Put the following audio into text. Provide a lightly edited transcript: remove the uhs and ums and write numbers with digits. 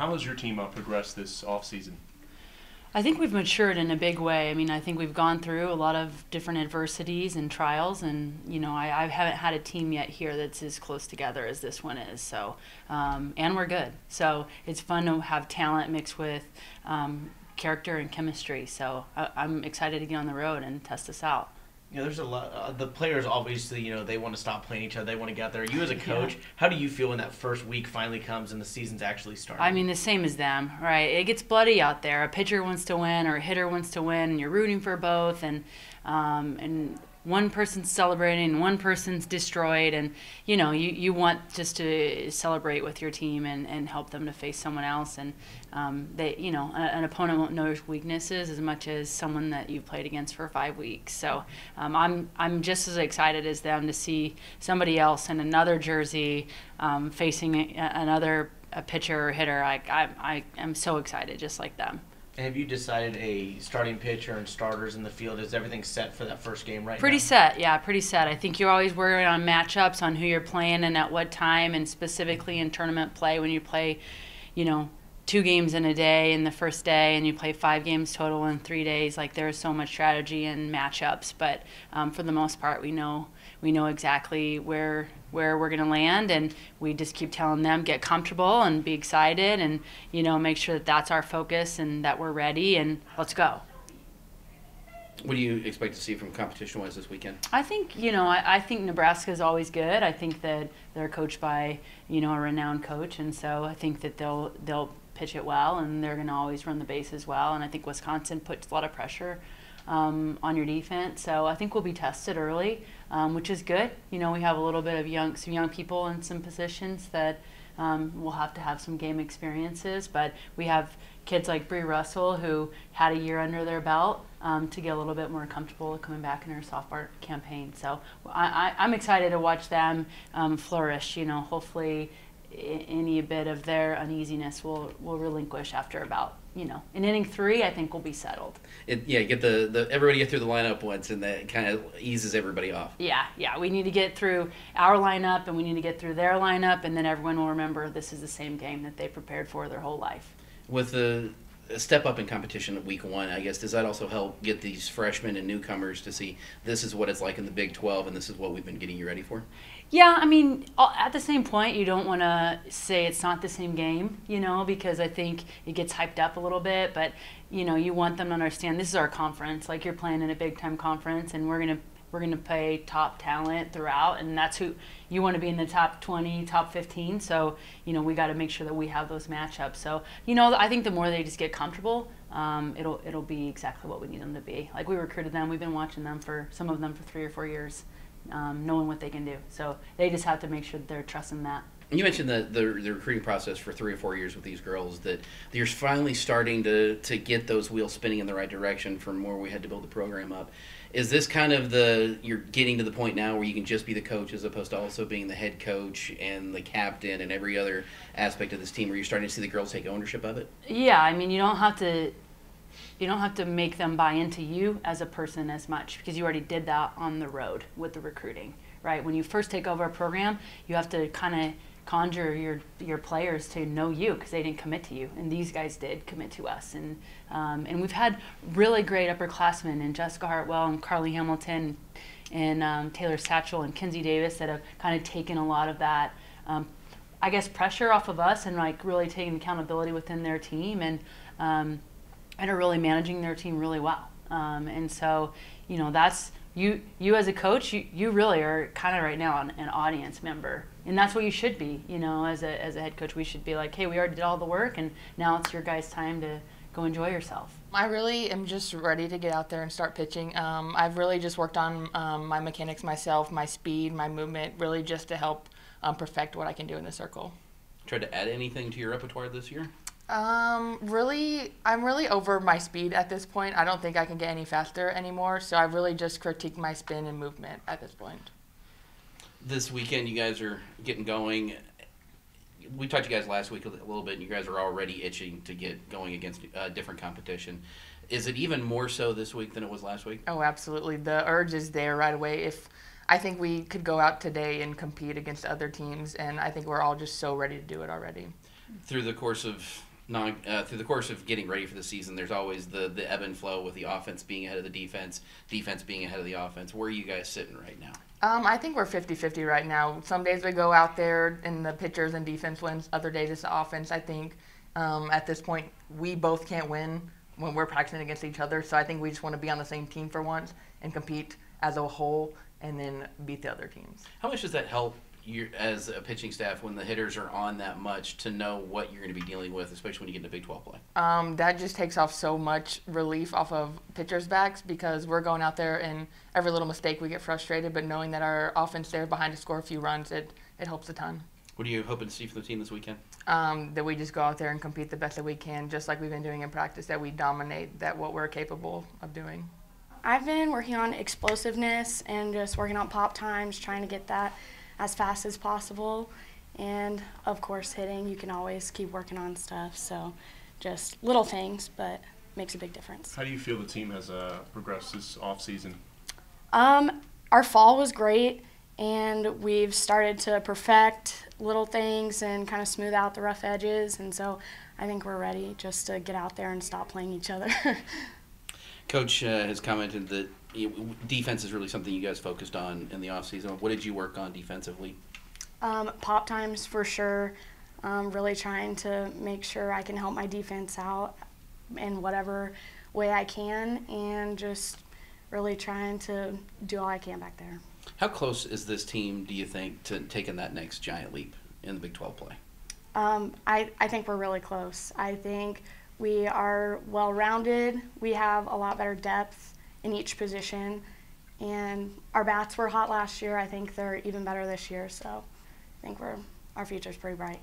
How has your team progressed this offseason? I think we've matured in a big way. I mean, I think we've gone through a lot of different adversities and trials, and I haven't had a team yet here that's as close together as this one is. So, and we're good. So it's fun to have talent mixed with character and chemistry. So I'm excited to get on the road and test this out. There's a lot. The players obviously, they want to stop playing each other. They want to get out there. You as a coach, how do you feel when that first week finally comes and the season's actually starting? I mean, the same as them, right? It gets bloody out there. A pitcher wants to win or a hitter wants to win, and you're rooting for both, and one person's celebrating, one person's destroyed, and you want just to celebrate with your team and help them to face someone else, and an opponent won't know your weaknesses as much as someone that you played against for 5 weeks. So I'm just as excited as them to see somebody else in another jersey facing another pitcher or hitter. I am so excited, just like them. Have you decided a starting pitcher and starters in the field? Is everything set for that first game right now? Pretty set, yeah, pretty set. I think you're always worried on matchups, on who you're playing and at what time, and specifically in tournament play when you play, 2 games in a day in the first day and you play 5 games total in 3 days. Like, there's so much strategy and matchups, but for the most part, we know exactly where we're going to land, and we just keep telling them get comfortable and be excited, and make sure that that's our focus and that we're ready, and let's go. What do you expect to see from competition-wise this weekend? I think I think Nebraska is always good. I think that they're coached by a renowned coach, and so I think that they'll pitch it well, and they're going to always run the bases well. And I think Wisconsin puts a lot of pressure on your defense, so I think we'll be tested early, which is good. We have a little bit of some young people in some positions that will have to have some game experiences, but we have kids like Bree Russell who had a year under their belt to get a little bit more comfortable coming back in her sophomore campaign. So I'm excited to watch them flourish. Hopefully any bit of their uneasiness will relinquish after about in inning 3. I think we'll be settled. Get everybody get through the lineup once, and that kind of eases everybody off. Yeah. We need to get through our lineup, and we need to get through their lineup, and then everyone will remember this is the same game that they prepared for their whole life. With the step up in competition at week 1, I guess, does that also help get these freshmen and newcomers to see this is what it's like in the Big 12, and this is what we've been getting you ready for? Yeah, I mean, at the same point, you don't want to say it's not the same game, because I think it gets hyped up a little bit. But, you want them to understand this is our conference. Like, you're playing in a big-time conference, and we're gonna play top talent throughout, and that's who you want to be in the top 20, top 15. So, we got to make sure that we have those matchups. So, I think the more they just get comfortable, it'll be exactly what we need them to be. Like, we recruited them. We've been watching them some of them for 3 or 4 years. Knowing what they can do. So they just have to make sure that they're trusting that. You mentioned the recruiting process for 3 or 4 years with these girls, that you're finally starting to get those wheels spinning in the right direction from where we had to build the program up. Is this kind of you're getting to the point now where you can just be the coach as opposed to also being the head coach and the captain and every other aspect of this team, where you're starting to see the girls take ownership of it? Yeah, I mean, you don't have to make them buy into you as a person as much, because you already did that on the road with the recruiting, right? When you first take over a program, you have to kind of conjure your players to know you, because they didn't commit to you, and these guys did commit to us. And we've had really great upperclassmen, and Jessica Hartwell and Carly Hamilton and Taylor Satchel and Kinsey Davis that have kind of taken a lot of that pressure off of us, and like really taking accountability within their team, and are really managing their team really well. And so, that's you as a coach, you really are kind of right now an audience member, and that's what you should be. As a head coach, we should be like, hey, we already did all the work, and now it's your guys' time to go enjoy yourself. I really am just ready to get out there and start pitching. I've really just worked on my mechanics myself, my speed, my movement, really just to help perfect what I can do in the circle. Tried to add anything to your repertoire this year? I'm really over my speed at this point. I don't think I can get any faster anymore, so I've really just critiqued my spin and movement at this point. This weekend, you guys are getting going. We talked to you guys last week a little bit, and you guys are already itching to get going against different competition. Is it even more so this week than it was last week? Oh, absolutely. The urge is there right away. I think we could go out today and compete against other teams, and I think we're all just so ready to do it already. Through the course of through the course of getting ready for the season, there's always the ebb and flow with the offense being ahead of the defense being ahead of the offense. Where are you guys sitting right now? I think we're 50-50 right now. Some days we go out there and the pitchers and defense wins. Other days it's the offense. I think at this point we both can't win when we're practicing against each other. So I think we just want to be on the same team for once and compete as a whole and then beat the other teams. How much does that help you as a pitching staff when the hitters are on that much to know what you're going to be dealing with, especially when you get into Big 12 play? That just takes off so much relief off of pitchers' backs because we're going out there and every little mistake we get frustrated, but knowing that our offense there behind to score a few runs, it helps a ton. What are you hoping to see from the team this weekend? That we just go out there and compete the best that we can, just like we've been doing in practice, that we dominate that what we're capable of doing. I've been working on explosiveness and just working on pop times, trying to get that as fast as possible. And of course, hitting, you can always keep working on stuff. So just little things, but makes a big difference. How do you feel the team has progressed this offseason? Our fall was great, and we've started to perfect little things and kind of smooth out the rough edges. And so I think we're ready just to get out there and stop playing each other. Coach has commented that defense is really something you guys focused on in the offseason. What did you work on defensively? Pop times for sure. Really trying to make sure I can help my defense out in whatever way I can, and just really trying to do all I can back there. How close is this team, do you think, to taking that next giant leap in the Big 12 play? I think we're really close. I think we are well-rounded. We have a lot better depth in each position, and our bats were hot last year. I think they're even better this year, so I think our future's pretty bright.